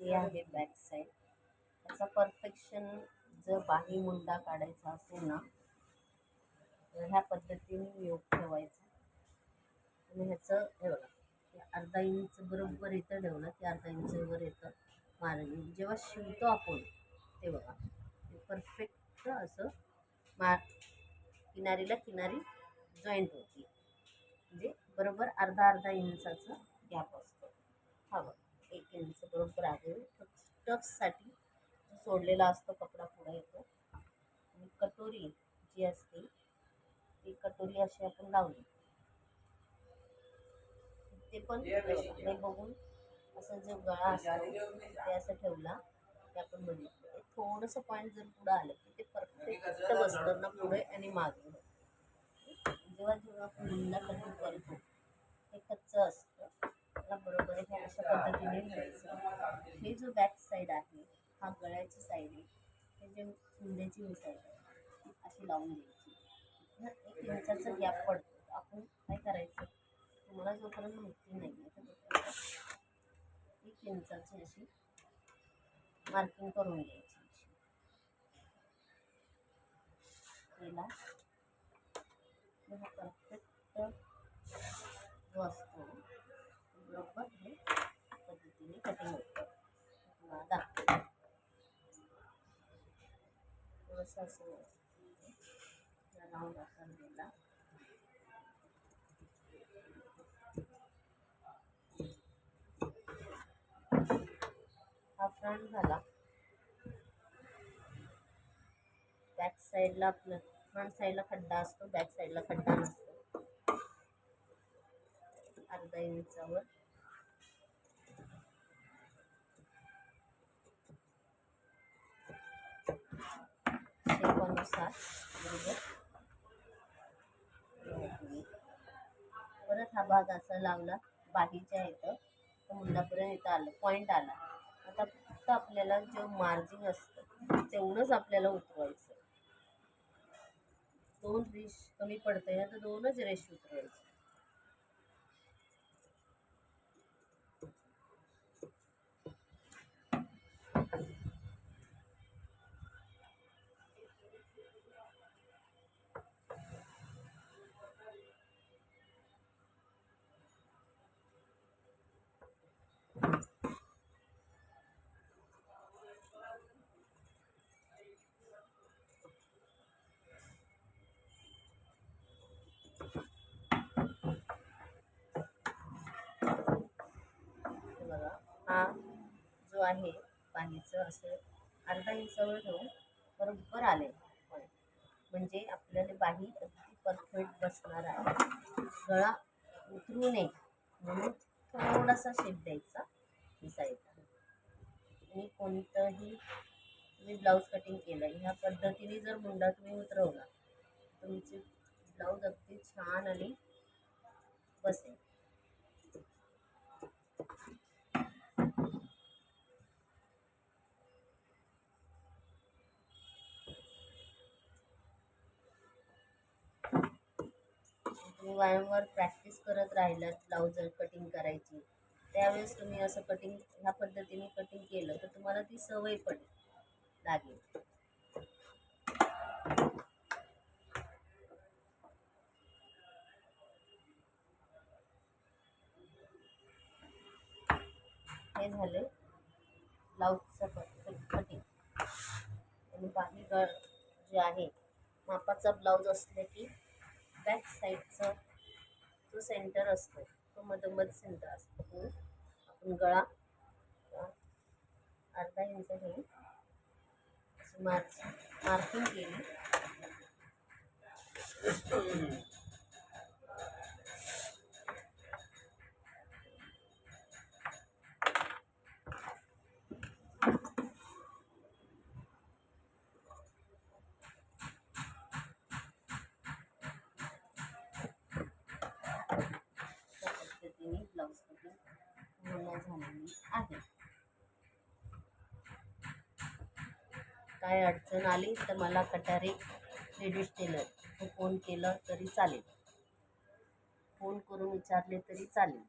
हे आहे back side. त्याचा परफेक्शन जर बाही मुंडा काढायचा असेल ना तर ह्या पद्धतीने योग ठेवायचा आणि ह्याचं हे बघा अर्धा इंच बरोबर इथं ठेवलं की अर्धा इंचवर येतं मार्जिन. जेव्हा शिवतो आपण ते बघा परफेक्ट असं किनारीला किनारी जॉईंट होती, म्हणजे बरोबर अर्धा इंचाचा गॅप असतो. हा बघा 1 इंच बरोबर आहे. टक्ससाठी सोडलेला असतो कपडा पुढे येतो आणि कटोरी जी असते ती कटोरी अशी आपण लावली ते पण हे बघून असं जो गळा असतो ते असं ठेवला ते आपण बघितलं थोडंसं पॉईंट जर पुढं आलं की ते परफेक्ट बसतं ना पुढे आणि मागे. जेव्हा जेव्हा आपण मुंडा कटिंग करतो हे कच्चं असतं त्याला बरोबर हे अशा पद्धतीने घ्यायचं. हे जो बॅक साईड आहे हा गळ्याची साईड आहे, हे जे मुंड्याची साईड आहे अशी लावून द्यायची. 1 इंचाचा गॅप पडतो. आपण काय करायचं तुम्हाला जोपर्यंत माहिती नाही आहे तर 1 इंचाची अशी मार्किंग करून घ्यायची. केला परफेक्ट जो असतो बरोबर हे पद्धतीने कटिंग होतं. दाखवतो थोडंसं असं राऊंड आकार दिला. हा फ्रंट झाला. बॅक साईडला आपलं फ्रंट साईडला खड्डा असतो, बॅक साईडला खड्डा नसतो. अर्धा इंचावर शेपानुसार बरोबर. परत हा भाग असा लावला बाहीच्या इथं तर मुंडापर्यंत इथं आलं पॉईंट आला. आता फक्त आपल्याला जे मार्जिन असतं तेवढंच आपल्याला उतरवायचं. 2 रेष कमी पडतंय ना तर 2च रेष उतरवायची. बघा हा जो आहे बाहीचं असं अर्धा इंचावर ठेवून बरोबर आले पॉईंट, म्हणजे आपल्याला बाही अगदी परफेक्ट बसणार आहे. गळा उतरू नये म्हणून थोडासा शेप द्यायचा ही साईड. आणि कोणतंही तुम्ही ब्लाऊज कटिंग केलं ह्या पद्धतीने जर मुंडा तुम्ही उतरवला तुमचे ब्लाऊज अगदी छान आणि बसेल. तुम्ही वारंवार प्रॅक्टिस करत राहिलात ब्लाऊज कटिंग करायची त्यावेळेस तुम्ही असं कटिंग ह्या पद्धतीने कटिंग केलं तर तुम्हाला ती सवय लागेल. हे झाले ब्लाऊजचं परफेक्ट कटिंग. आणि बाही गळ जे आहे मापाचा ब्लाऊज असले की बॅक साईडचा जो सेंटर असतो तो मधोमध सेंटर असतो. आपण गळा अर्धा इंच घेऊन मार्किंग केली. ब्लाऊज कटिंग पूर्ण झालेली आहे. काय अडचण आली तर मला कटारे लेडीज टेलर फोन केलं तरी चालेल, फोन करून विचारले तरी चालेल.